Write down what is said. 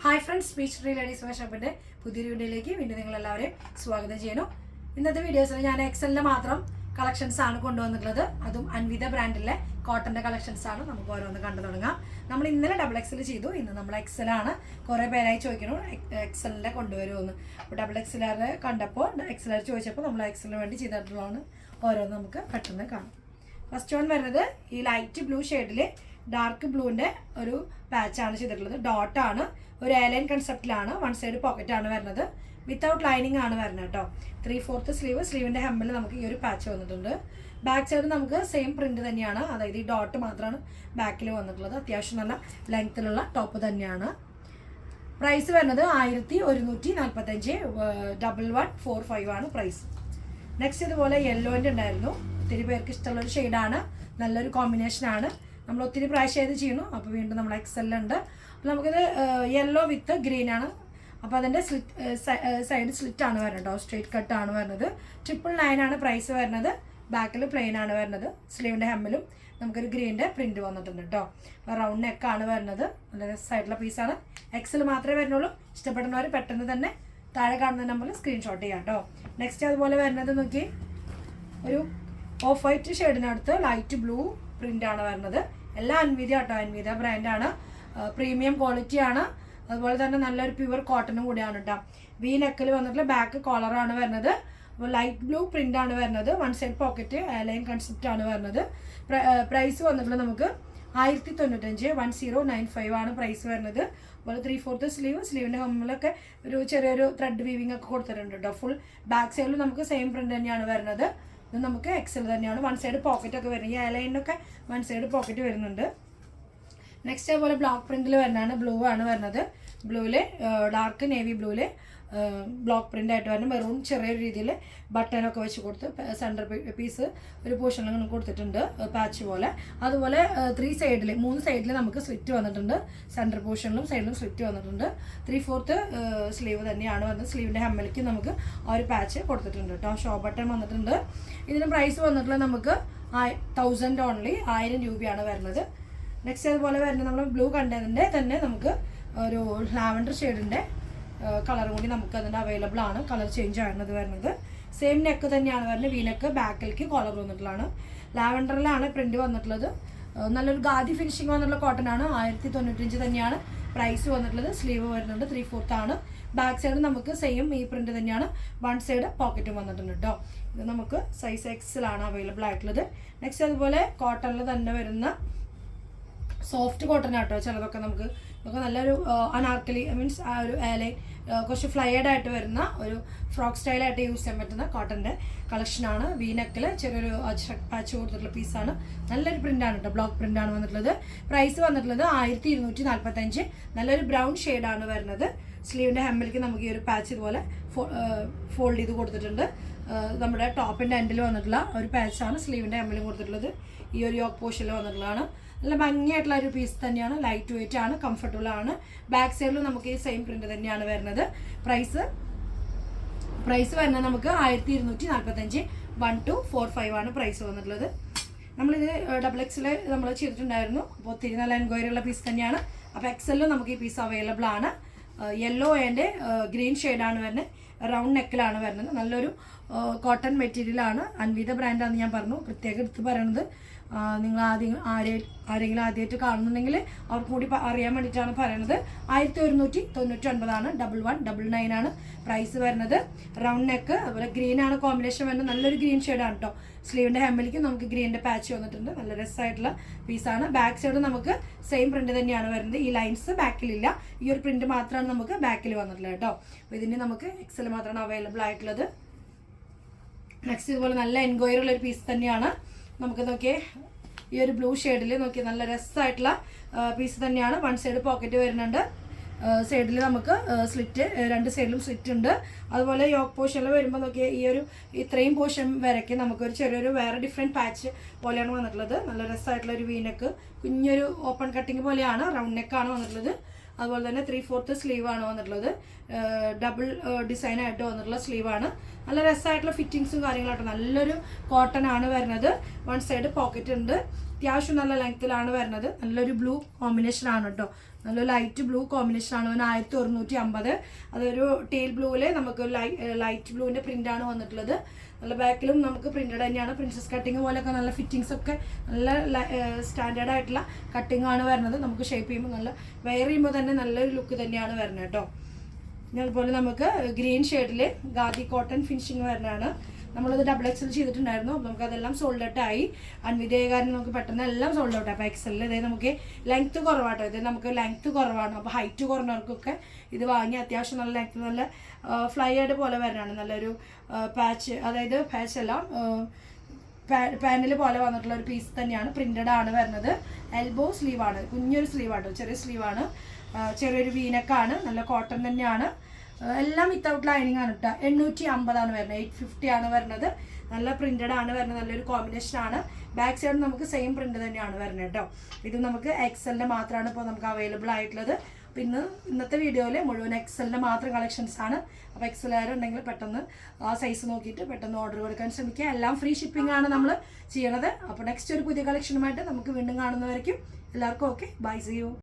Hi friends, beach tree ladies ഷോപ്പിൻ്റെ പുതിയൊരു വീഡിയോയിലേക്ക് വീണ്ടും നിങ്ങളെല്ലാവരെയും സ്വാഗതം ചെയ്യുന്നു. ഇന്നത്തെ വീഡിയോസിൽ ഞാൻ എക്സലിൻ്റെ മാത്രം കളക്ഷൻസ് ആണ് കൊണ്ടുവന്നിട്ടുള്ളത്. അതും അൻവിത ബ്രാൻഡിലെ കോട്ടൻ്റെ കളക്ഷൻസ് ആണ്. നമുക്ക് ഓരോന്ന് കണ്ടു തുടങ്ങാം. നമ്മൾ ഇന്നലെ ഡബിൾ എക്സൽ ചെയ്തു, ഇന്ന് നമ്മൾ എക്സലാണ്. കുറേ പേരായി ചോദിക്കണം എക്സലിൻ്റെ കൊണ്ടുവരുമെന്ന്. അപ്പോൾ ഡബിൾ എക്സലാർ കണ്ടപ്പോൾ എക്സലാർ ചോദിച്ചപ്പോൾ നമ്മൾ എക്സലിന് വേണ്ടി ചെയ്തിട്ടുള്ളതാണ്. ഓരോന്ന് നമുക്ക് പെട്ടെന്ന് കാണാം. ഫസ്റ്റ് വൺ വരുന്നത് ഈ ലൈറ്റ് ബ്ലൂ ഷെയ്ഡിൽ ഡാർക്ക് ബ്ലൂവിൻ്റെ ഒരു പാച്ചാണ് ചെയ്തിട്ടുള്ളത്. ഡോട്ടാണ്, ഒരു എയർലൈൻ കൺസെപ്റ്റിലാണ്. വൺ സൈഡ് പോക്കറ്റാണ് വരുന്നത്. വിത്തൗട്ട് ലൈനിങ് ആണ് വരുന്നത് കേട്ടോ. 3/4 സ്ലീവ്. സ്ലീവിൻ്റെ ഹെമ്മിൽ നമുക്ക് ഈ ഒരു പാച്ച് വന്നിട്ടുണ്ട്. ബാക്ക് സൈഡ് നമുക്ക് സെയിം പ്രിന്റ് തന്നെയാണ്, അതായത് ഈ ഡോട്ട് മാത്രമാണ് ബാക്കിൽ വന്നിട്ടുള്ളത്. അത്യാവശ്യം നല്ല ലെങ്ത്തിലുള്ള ടോപ്പ് തന്നെയാണ്. പ്രൈസ് വരുന്നത് 1145, 1145 ആണ് പ്രൈസ്. നെക്സ്റ്റ് ഇതുപോലെ യെല്ലോൻ്റെ ഉണ്ടായിരുന്നു. ഒത്തിരി പേർക്ക് ഇഷ്ടമുള്ളൊരു ഷെയ്ഡാണ്, നല്ലൊരു കോമ്പിനേഷനാണ്. നമ്മൾ ഒത്തിരി പ്രാവശ്യം ഇത് ചെയ്യുന്നു. അപ്പോൾ വീണ്ടും നമ്മൾ എക്സലുണ്ട്. അപ്പോൾ നമുക്കിത് യെല്ലോ വിത്ത് ഗ്രീൻ ആണ്. അപ്പോൾ അതിൻ്റെ സൈഡ് സ്ലിറ്റ് ആണ് വരുന്നത് കേട്ടോ. സ്ട്രെയിറ്റ് കട്ടാണ് വരുന്നത്. 999 ആണ് പ്രൈസ് വരുന്നത്. ബാക്കിൽ പ്ലെയിൻ ആണ് വരുന്നത്. സ്ലീവിൻ്റെ ഹെമ്മിലും നമുക്കൊരു ഗ്രീൻ്റെ പ്രിൻറ്റ് വന്നിട്ടുണ്ട് കേട്ടോ. റൗണ്ട് നെക്കാണ് വരുന്നത്. നല്ല രസമായിട്ടുള്ള പീസാണ്. എക്സൽ മാത്രമേ വരുന്നുള്ളൂ. ഇഷ്ടപ്പെടുന്നവർ പെട്ടെന്ന് തന്നെ താഴെ കാണുന്ന നമ്പറിൽ സ്ക്രീൻഷോട്ട് ചെയ്യാം കേട്ടോ. നെക്സ്റ്റ് അതുപോലെ വരുന്നത് നോക്കി, ഒരു ഓഫ് വൈറ്റ് ഷെയ്ഡിനടുത്ത് ലൈറ്റ് ബ്ലൂ പ്രിൻ്റാണ് വരുന്നത്. എല്ലാം അൻവിത കേട്ടോ. അൻവിത ബ്രാൻഡാണ്. പ്രീമിയം ക്വാളിറ്റി ആണ്. അതുപോലെ തന്നെ നല്ലൊരു പ്യുവർ കോട്ടണും കൂടിയാണ് കേട്ടോ. വി നെക്കിൽ വന്നിട്ടുള്ള ബാക്ക് കോളറാണ് വരുന്നത്. അപ്പോൾ ലൈറ്റ് ബ്ലൂ പ്രിൻ്റ് ആണ് വരുന്നത്. One side pocket airline concept ആണ് വരുന്നത്. പ്രൈസ് വന്നിട്ടുള്ളത് നമുക്ക് 1095, 1095 ആണ് പ്രൈസ് വരുന്നത്. അതുപോലെ 3/4 സ്ലീവ്. സ്ലീവിൻ്റെ ഹമ്മിലൊക്കെ ഒരു ചെറിയൊരു ത്രെഡ് വീവിംഗ് ഒക്കെ കൊടുത്തിട്ടുണ്ട് കേട്ടോ. ഫുൾ ബാക്ക് സൈഡിൽ നമുക്ക് സെയിം പ്രിൻ്റ് തന്നെയാണ് വരുന്നത്. ഇത് നമുക്ക് എക്സൽ തന്നെയാണ്. വൺ സൈഡ് പോക്കറ്റ് ഒക്കെ വരുന്നത്. ഈ എയർലൈനൊക്കെ വൺ സൈഡ് പോക്കറ്റ് വരുന്നുണ്ട്. നെക്സ്റ്റ് അതുപോലെ ബ്ലോക്ക് പ്രിന്റിൽ വരുന്നതാണ്. ബ്ലൂ ആണ് വരുന്നത്. ബ്ലൂവിൽ ഡാർക്ക് നേവി ബ്ലൂവിൽ ബ്ലോക്ക് പ്രിൻ്റ് ആയിട്ട് വരുന്നത്. മെറൂൺ ചെറിയൊരു രീതിയിൽ ബട്ടനൊക്കെ വെച്ച് കൊടുത്ത് സെൻറ്റർ പീസ് ഒരു പോർഷനിൽ കൊടുത്തിട്ടുണ്ട്, പാച്ച് പോലെ. അതുപോലെ 3 സൈഡിൽ നമുക്ക് സ്ലിറ്റ് വന്നിട്ടുണ്ട്. സെൻറ്റർ പോർഷനിലും സൈഡിലും സ്ലിറ്റ് വന്നിട്ടുണ്ട്. 3/4 സ്ലീവ് തന്നെയാണ് വന്നത്. സ്ലീവിൻ്റെ ഹെമ്മലിക്ക് നമുക്ക് ആ ഒരു പാച്ച് കൊടുത്തിട്ടുണ്ട് കേട്ടോ. ഷോ ബട്ടൺ വന്നിട്ടുണ്ട്. ഇതിന് പ്രൈസ് വന്നിട്ടുള്ളത് നമുക്ക് 1000 ഓൺലി, 1000 രൂപയാണ് വരുന്നത്. നെക്സ്റ്റ് അതുപോലെ വരുന്നത് നമ്മൾ ബ്ലൂ കണ്ടതിൻ്റെ തന്നെ നമുക്ക് ഒരു ലാവൻഡർ ഷെയ്ഡിൻ്റെ കളർ കൂടി നമുക്ക് അതിൻ്റെ അവൈലബിൾ ആണ്. കളർ ചേഞ്ച് ആണത് വരുന്നത്. സെയിം നെക്ക് തന്നെയാണ് വരുന്നത്. വി നെക്ക്, ബാക്കിലേക്ക് കോളർ വന്നിട്ടുള്ളതാണ്. ലാവൻഡറിലാണ് പ്രിൻറ്റ് വന്നിട്ടുള്ളത്. നല്ലൊരു ഗാദി ഫിനിഷിങ് വന്നിട്ടുള്ള കോട്ടൺ ആണ്. 1095 തന്നെയാണ് പ്രൈസ് വന്നിട്ടുള്ളത്. സ്ലീവ് വരുന്നുണ്ട്. 3/4 ആണ്. ബാക്ക് സൈഡ് നമുക്ക് സെയിം ഈ പ്രിൻറ്റ് തന്നെയാണ്. വൺ സൈഡ് പോക്കറ്റും വന്നിട്ടുണ്ട് കേട്ടോ. ഇത് നമുക്ക് സൈസ് എക്സിലാണ് അവൈലബിൾ ആയിട്ടുള്ളത്. നെക്സ്റ്റ് അതുപോലെ കോട്ടണിൽ തന്നെ വരുന്ന സോഫ്റ്റ് കോട്ടൺ ആട്ടോ. ചിലതൊക്കെ നമുക്ക് നല്ലൊരു അനാർക്കലി മീൻസ് ആ ഒരു എയർലൈൻ കുറച്ച് ഫ്ലയേഡ് ആയിട്ട് വരുന്ന ഒരു ഫ്രോക്ക് സ്റ്റൈലായിട്ട് യൂസ് ചെയ്യാൻ പറ്റുന്ന കോട്ടൻ്റെ കളക്ഷനാണ്. വി നെക്കിൽ ചെറിയൊരു പാച്ച് കൊടുത്തിട്ടുള്ള പീസാണ്. നല്ലൊരു പ്രിൻ്റാണ് കേട്ടോ. ബ്ലോക്ക് പ്രിൻ്റാണ് വന്നിട്ടുള്ളത്. പ്രൈസ് വന്നിട്ടുള്ളത് 1245. നല്ലൊരു ബ്രൗൺ ഷെയ്ഡാണ് വരുന്നത്. സ്ലീവിൻ്റെ ഹെമ്മിലേക്ക് നമുക്ക് ഈ ഒരു പാച്ച് ഇതുപോലെ ഫോൾഡ് ചെയ്ത് കൊടുത്തിട്ടുണ്ട്. നമ്മുടെ ടോപ്പിൻ്റെ എൻഡിൽ വന്നിട്ടുള്ള ഒരു പാച്ചാണ് സ്ലീവിൻ്റെ ഹെമ്മിലും കൊടുത്തിട്ടുള്ളത്. ഈ ഒരു യോക്ക് പോർഷനിൽ വന്നിട്ടുള്ളതാണ്. നല്ല ഭംഗിയായിട്ടുള്ള ഒരു പീസ് തന്നെയാണ്. ലൈറ്റ് വെയിറ്റ് ആണ്, കംഫർട്ടബിൾ ആണ്. ബാക്ക് സൈഡിലും നമുക്ക് ഈ സെയിം പ്രിന്റ് തന്നെയാണ് വരുന്നത്. പ്രൈസ് വരുന്നത് നമുക്ക് 1245, 1245 ആണ് പ്രൈസ് വന്നിട്ടുള്ളത്. നമ്മളിത് ഡബിൾ എക്സിൽ നമ്മൾ ചെയ്തിട്ടുണ്ടായിരുന്നു. അപ്പോൾ ഒത്തിരി നല്ല എൻക്വയറി ഉള്ള പീസ് തന്നെയാണ്. അപ്പോൾ എക്സലിലും നമുക്ക് ഈ പീസ് അവൈലബിൾ ആണ്. യെല്ലോ ആൻഡ് ഗ്രീൻ ഷെയ്ഡാണ് വരുന്നത്. റൗണ്ട് നെക്കിലാണ് വരുന്നത്. നല്ലൊരു കോട്ടൺ മെറ്റീരിയലാണ്. അൻവിത ബ്രാൻഡാണെന്ന് ഞാൻ പറഞ്ഞു. പ്രത്യേകം എടുത്ത് പറയുന്നത്, നിങ്ങൾ ആരെങ്കിലും ആദ്യമായിട്ട് കാണുന്നുണ്ടെങ്കിൽ അവർക്ക് കൂടി അറിയാൻ വേണ്ടിയിട്ടാണ് പറയുന്നത്. 1199 ആണ്. 1199 ആണ് പ്രൈസ് വരുന്നത്. റൗണ്ട് നെക്ക്, അതുപോലെ ഗ്രീൻ ആണ് കോമ്പിനേഷൻ വരുന്നത്. നല്ലൊരു ഗ്രീൻ ഷെയ്ഡാണ് കേട്ടോ. സ്ലീവിൻ്റെ ഹെമ്മിലേക്ക് നമുക്ക് ഗ്രീനിൻ്റെ പാച്ച് വന്നിട്ടുണ്ട്. നല്ല രസമായിട്ടുള്ള പീസാണ്. ബാക്ക് സൈഡ് നമുക്ക് സെയിം പ്രിന്റ് തന്നെയാണ് വരുന്നത്. ഈ ലൈൻസ് ബാക്കിലില്ല. ഈ ഒരു പ്രിന്റ് മാത്രമാണ് നമുക്ക് ബാക്കിൽ വന്നിട്ടുള്ളത് കേട്ടോ. അപ്പോൾ ഇതിന് നമുക്ക് എക്സൽ മാത്രമാണ് അവൈലബിൾ ആയിട്ടുള്ളത്. നെക്സ്റ്റ് ഇതുപോലെ നല്ല എൻക്വയറി ഉള്ള ഒരു പീസ് തന്നെയാണ്. നമുക്ക് നോക്കിയേ, ഈ ഒരു ബ്ലൂ ഷെയ്ഡിൽ നോക്കിയാൽ നല്ല രസമായിട്ടുള്ള പീസ് തന്നെയാണ്. വൺ സൈഡ് പോക്കറ്റ് വരുന്നുണ്ട്. സൈഡിൽ നമുക്ക് സ്ലിറ്റ്, രണ്ട് സൈഡിലും സ്ലിറ്റ് ഉണ്ട്. അതുപോലെ യോക്ക് പോർഷനിൽ വരുമ്പോൾ നോക്കിയാൽ ഈ ഒരു ഇത്രയും പോർഷൻ വരയ്ക്ക് നമുക്കൊരു ചെറിയൊരു വേറെ ഡിഫറെൻറ്റ് പാച്ച് പോലെയാണ് വന്നിട്ടുള്ളത്. നല്ല രസമായിട്ടുള്ള ഒരു വീനെക്ക്, കുഞ്ഞൊരു ഓപ്പൺ കട്ടിങ് പോലെയാണ്. റൗണ്ട് നെക്കാണ് വന്നിട്ടുള്ളത്. അതുപോലെ തന്നെ 3/4 സ്ലീവാണ് വന്നിട്ടുള്ളത്. ഡബിൾ ഡിസൈനായിട്ട് വന്നിട്ടുള്ള സ്ലീവാണ്. നല്ല രസമായിട്ടുള്ള ഫിറ്റിങ്സും കാര്യങ്ങളായിട്ട് നല്ലൊരു കോട്ടൺ ആണ് വരുന്നത്. വൺ സൈഡ് പോക്കറ്റ് ഉണ്ട്. അത്യാവശ്യം നല്ല ലെങ്ത്തിലാണ് വരുന്നത്. നല്ലൊരു ബ്ലൂ കോമ്പിനേഷൻ ആണ് കേട്ടോ, നല്ല ലൈറ്റ് ബ്ലൂ കോമ്പിനേഷൻ ആണ്. 1150. അതൊരു ടീൽ ബ്ലൂവിൽ നമുക്ക് ലൈറ്റ് ബ്ലൂവിൻ്റെ പ്രിൻ്റാണ് വന്നിട്ടുള്ളത്. നല്ല ബാക്കിലും നമുക്ക് പ്രിൻറ്റഡ് തന്നെയാണ്. പ്രിൻസസ് കട്ടിങ് പോലെയൊക്കെ നല്ല ഫിറ്റിങ്സ് ഒക്കെ നല്ല സ്റ്റാൻഡേർഡ് ആയിട്ടുള്ള കട്ടിങ് ആണ് വരുന്നത്. നമുക്ക് ഷേപ്പ് ചെയ്യുമ്പോൾ നല്ല വെയർ ചെയ്യുമ്പോൾ തന്നെ നല്ലൊരു ലുക്ക് തന്നെയാണ് വരുന്നത് കേട്ടോ. പിന്നെ അതുപോലെ നമുക്ക് ഗ്രീൻ ഷെയ്ഡിൽ ഖാദി കോട്ടൺ ഫിനിഷിങ് വരുന്നതാണ്. നമ്മളത് XXL ചെയ്തിട്ടുണ്ടായിരുന്നു. അപ്പോൾ നമുക്കതെല്ലാം സോൾഡ് ഔട്ട് ആയി. അൻവിതയെ കാരണം നമുക്ക് പെട്ടെന്ന് എല്ലാം സോൾഡ് ഔട്ട് ആയി. അപ്പോൾ XL ഇതേ നമുക്ക് ലെങ്ത്ത് കുറവാട്ടോ, ഇത് നമുക്ക് ലെങ്ത്ത് കുറവാണ്. അപ്പോൾ ഹൈറ്റ് കുറഞ്ഞവർക്കൊക്കെ ഇത് വാങ്ങി അത്യാവശ്യം നല്ല ലെങ്ത്ത് നല്ല ഫ്ലൈ ആയിട്ട് പോലെ വരുന്നതാണ്. നല്ലൊരു പാച്ച്, അതായത് പാച്ച് എല്ലാം പാനൽ പോലെ വന്നിട്ടുള്ള ഒരു പീസ് തന്നെയാണ്. പ്രിന്റഡ് ആണ് വരുന്നത്. എൽബോ സ്ലീവാണ്, കുഞ്ഞൊരു സ്ലീവാട്ടോ, ചെറിയ സ്ലീവാണ്, ചെറിയൊരു വീനക്കാണ്. നല്ല കോട്ടൺ തന്നെയാണ്. എല്ലാം വിത്തൗട്ട് ലൈനിങ് ആണ് കേട്ടോ. 850 ആണ് വരുന്നത്. 850 ആണ് വരുന്നത്. നല്ല പ്രിന്റഡ് ആണ് വരുന്നത്. നല്ലൊരു കോമ്പിനേഷൻ ആണ്. ബാക്ക് സൈഡ് നമുക്ക് സെയിം പ്രിന്റ് തന്നെയാണ് വരുന്നത് കേട്ടോ. ഇത് നമുക്ക് XLന്റെ മാത്രമാണ് ഇപ്പോൾ നമുക്ക് അവൈലബിൾ ആയിട്ടുള്ളത്. പിന്നെ ഇന്നത്തെ വീഡിയോയിൽ മുഴുവൻ XLന്റെ മാത്രം കളക്ഷൻസ് ആണ്. അപ്പോൾ XL ഉണ്ടെങ്കിൽ പെട്ടെന്ന് ആ സൈസ് നോക്കിയിട്ട് പെട്ടെന്ന് ഓർഡർ കൊടുക്കാൻ ശ്രമിക്കുക. എല്ലാം ഫ്രീ ഷിപ്പിംഗ് ആണ് നമ്മൾ ചെയ്യണത്. അപ്പോൾ നെക്സ്റ്റ് ഒരു പുതിയ കളക്ഷനുമായിട്ട് നമുക്ക് വീണ്ടും കാണുന്നവരേക്കും എല്ലാവർക്കും ഓക്കെ, ബൈ, സീ യു.